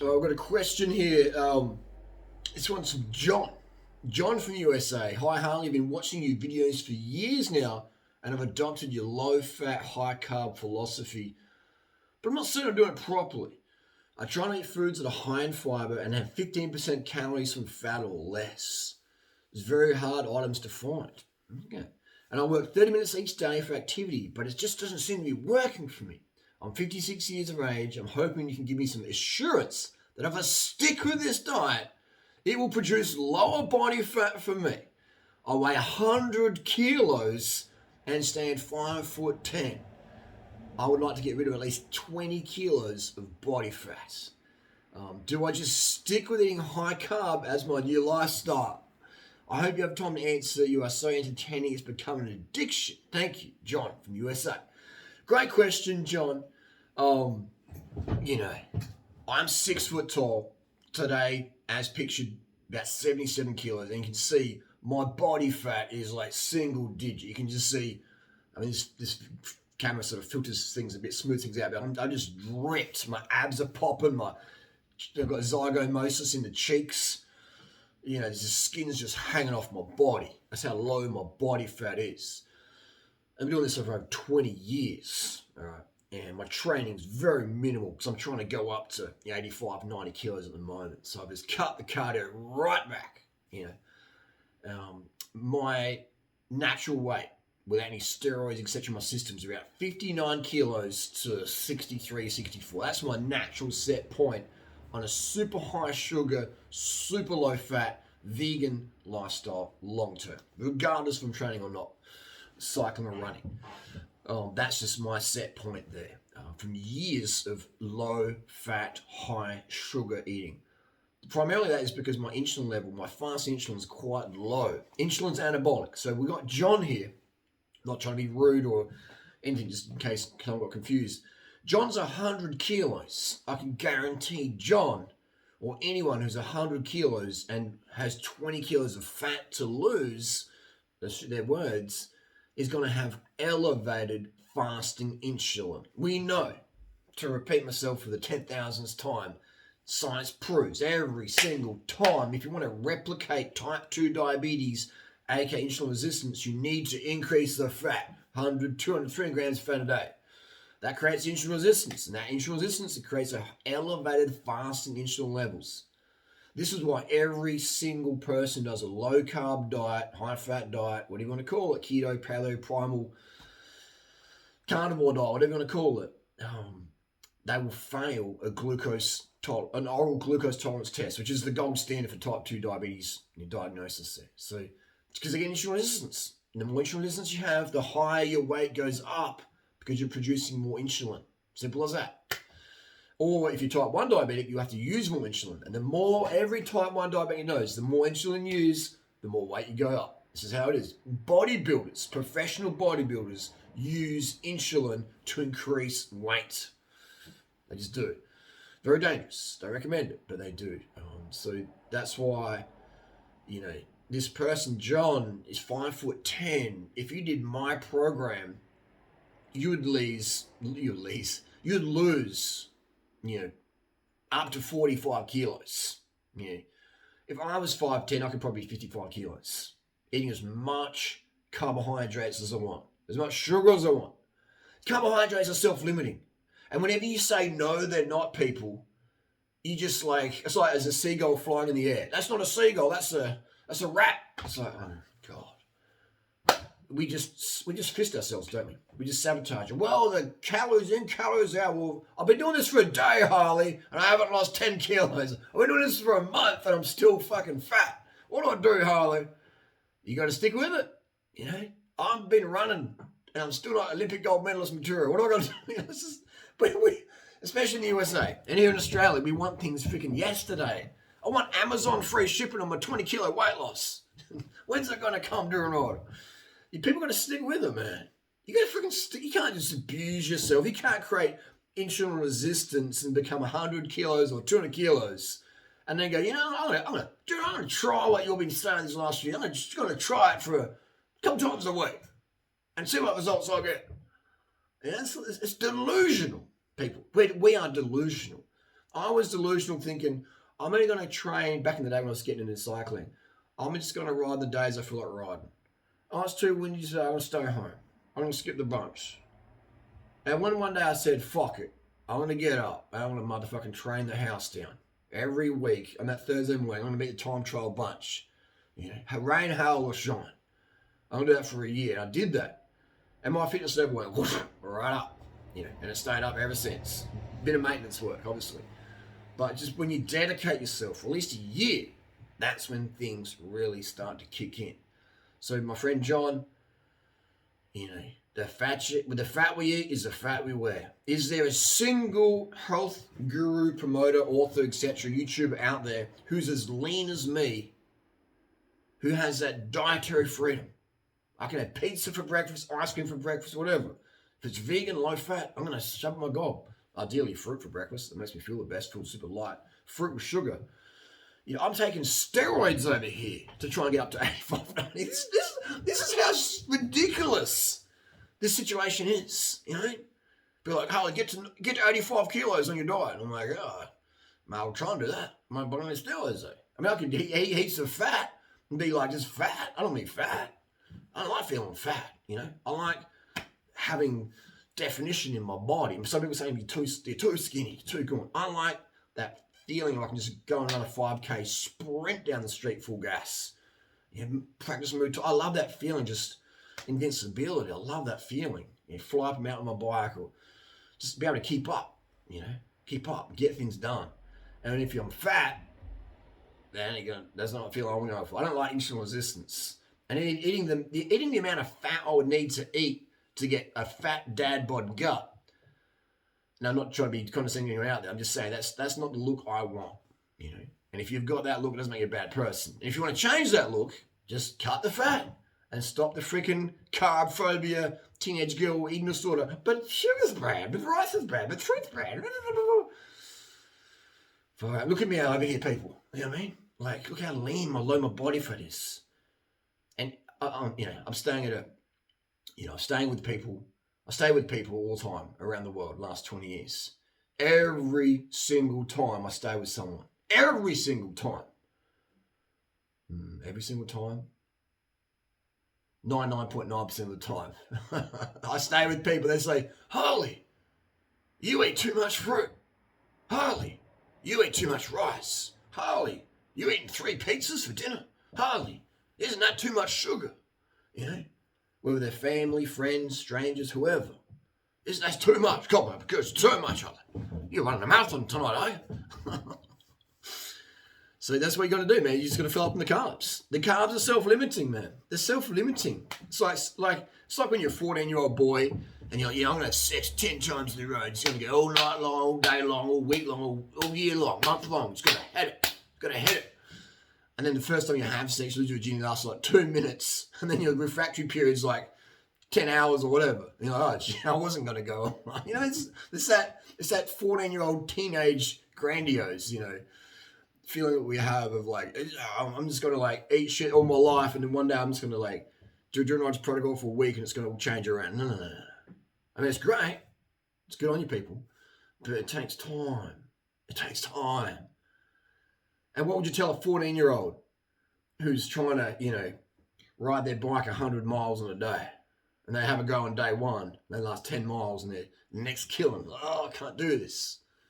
I've got a question here. This one's from John. John from the USA. Hi, Harley. I've been watching your videos for years now, and I've adopted your low-fat, high-carb philosophy, but I'm not certain I'm doing it properly. I try to eat foods that are high in fiber and have 15% calories from fat or less. It's very hard items to find. Okay. And I work 30 minutes each day for activity, but it just doesn't seem to be working for me. I'm 56 years of age. I'm hoping you can give me some assurance that if I stick with this diet, it will produce lower body fat for me. I weigh 100 kilos and stand 5'10". I would like to get rid of at least 20 kilos of body fat. Do I just stick with eating high carb as my new lifestyle? I hope you have time to answer. You are so entertaining, it's become an addiction. Thank you, John from USA. Great question, John. I'm 6 foot tall today, as pictured, about 77 kilos, and you can see my body fat is like single digit. You can just see, this camera sort of filters things a bit, smooths things out, but I'm just ripped. My abs are popping. I've got zygomasis in the cheeks. The skin's just hanging off my body. That's how low my body fat is. I've been doing this for over 20 years, all right? And my training's very minimal because I'm trying to go up to 85, 90 kilos at the moment. So I've just cut the cardio right back, My natural weight, without any steroids, etc., my system's around 59 kilos to 63, 64. That's my natural set point on a super high sugar, super low fat, vegan lifestyle long term, regardless if I'm training or not, cycling or running. That's just my set point there from years of low fat, high sugar eating. Primarily that is because my insulin level, my fasting insulin is quite low. Insulin's anabolic. So we got John here, not trying to be rude or anything, just in case I got confused. John's 100 kilos. I can guarantee John or anyone who's 100 kilos and has 20 kilos of fat to lose, their words, is going to have elevated fasting insulin. We know, to repeat myself for the 10,000th time, science proves every single time, if you want to replicate type 2 diabetes, aka insulin resistance, you need to increase the fat, 100, 200, 300 grams of fat a day. That creates insulin resistance, and that insulin resistance, it creates elevated fasting insulin levels. This is why every single person does a low-carb diet, high-fat diet, what do you want to call it, keto, paleo, primal, carnivore diet, whatever you want to call it. They will fail an oral glucose tolerance test, which is the gold standard for type 2 diabetes diagnosis there. So it's because they get insulin resistance. And the more insulin resistance you have, the higher your weight goes up, because you're producing more insulin. Simple as that. Or if you're type 1 diabetic, you have to use more insulin. And the more every type 1 diabetic knows, the more insulin you use, the more weight you go up. This is how it is. Bodybuilders, professional bodybuilders, use insulin to increase weight. They just do it. Very dangerous. Don't recommend it, but they do. So that's why, this person, John, is 5'10". If you did my program, you'd lose, up to 45 kilos. If I was 5'10", I could probably be 55 kilos. Eating as much carbohydrates as I want, as much sugar as I want. Carbohydrates are self-limiting. And whenever you say no, they're not, people, you just it's like as a seagull flying in the air. That's not a seagull, that's a rat. It's like, oh God. We just fist ourselves, don't we? We just sabotage it. Well, the calories in, calories out. Well, I've been doing this for a day, Harley, and I haven't lost 10 kilos. I've been doing this for a month, and I'm still fucking fat. What do I do, Harley? You got to stick with it. I've been running, and I'm still not Olympic gold medalist material. What do I got to do? But especially in the USA and here in Australia, we want things freaking yesterday. I want Amazon free shipping on my 20 kilo weight loss. When's that going to come during order? People got to stick with it, man. You got to freaking stick. You can't just abuse yourself. You can't create insulin resistance and become 100 kilos or 200 kilos and then go, I'm going to try what you've been saying these last few years. I'm just going to try it for a couple times a week and see what results I get. It's delusional, people. We are delusional. I was delusional thinking, I'm only going to train, back in the day when I was getting into cycling, I'm just going to ride the days I feel like riding. Oh, it's too windy today, I'm going to stay home. I'm going to skip the bunch. And when one day I said, fuck it, I'm going to get up and I'm going to motherfucking train the house down. Every week on that Thursday morning, I'm going to meet the time trial bunch. You know, rain, hail, or shine. I'm going to do that for a year. And I did that. And my fitness level went right up. You know, and it stayed up ever since. Bit of maintenance work, obviously. But just when you dedicate yourself for at least a year, that's when things really start to kick in. So my friend John, you know, the fat shit, with the fat we eat is the fat we wear. Is there a single health guru, promoter, author, etc., YouTuber out there who's as lean as me, who has that dietary freedom? I can have pizza for breakfast, ice cream for breakfast, whatever. If it's vegan, low fat, I'm going to shove my gob. Ideally, fruit for breakfast. That makes me feel the best. Feels super light. Fruit with sugar. You know, I'm taking steroids over here to try and get up to 85, 90. This is how ridiculous this situation is. You know, be like, Harley, get to 85 kilos on your diet. I'm like, oh, I'll try and do that. My body on steroids though. I mean, I can eat heaps of fat and be like just fat. I don't need fat. I don't like feeling fat. You know, I like having definition in my body. Some people say they're too skinny, too good. I like that feeling like I can just go on another 5K, sprint down the street full gas. You know, practice mood. I love that feeling, just invincibility. I love that feeling. You know, fly up a mountain on my bike or just be able to keep up, you know, get things done. And if I'm fat, then that's not a feeling I want to go for. I don't like insulin resistance. And eating the amount of fat I would need to eat to get a fat dad bod gut. Now, I'm not trying to be condescending or out there. I'm just saying that's not the look I want, you know. And if you've got that look, it doesn't make you a bad person. And if you want to change that look, just cut the fat and stop the freaking carb phobia, teenage girl eating disorder. But sugar's bad, but rice is bad, but fruit's bad. Look at me over here, people. You know what I mean? Like, look how lean, low my body fat is. And you know, I'm staying with people. I stay with people all the time around the world, last 20 years. Every single time I stay with someone. Every single time. Every single time. 99.9% of the time. I stay with people. They say, Harley, you eat too much fruit. Harley, you eat too much rice. Harley, you eating 3 pizzas for dinner. Harley, isn't that too much sugar? You know? Whether they're family, friends, strangers, whoever. That's too much. Come on, because it's too much of it. You're running a marathon tonight, are you? So that's what you got to do, man. You just got to fill up on the carbs. The carbs are self-limiting, man. They're self-limiting. It's like when you're a 14-year-old boy and you're like, I'm going to have sex 10 times in the road. It's going to go all night long, all day long, all week long, all year long, month long. It's going to hit it. Going to hit it. And then the first time you have sex, you lose your virginity lasts like 2 minutes. And then your refractory period's like 10 hours or whatever. You're like, oh, gee, I wasn't going to go. You know, it's that 14-year-old teenage grandiose, you know, feeling that we have of like, I'm just going to like eat shit all my life. And then one day I'm just going to like do a Durand's protocol for a week and it's going to change around. No. I mean, it's great. It's good on you people. But it takes time. It takes time. And what would you tell a 14-year-old who's trying to, you know, ride their bike 100 miles in a day? And they have a go on day one, they last 10 miles and their neck's killing. Oh, I can't do this.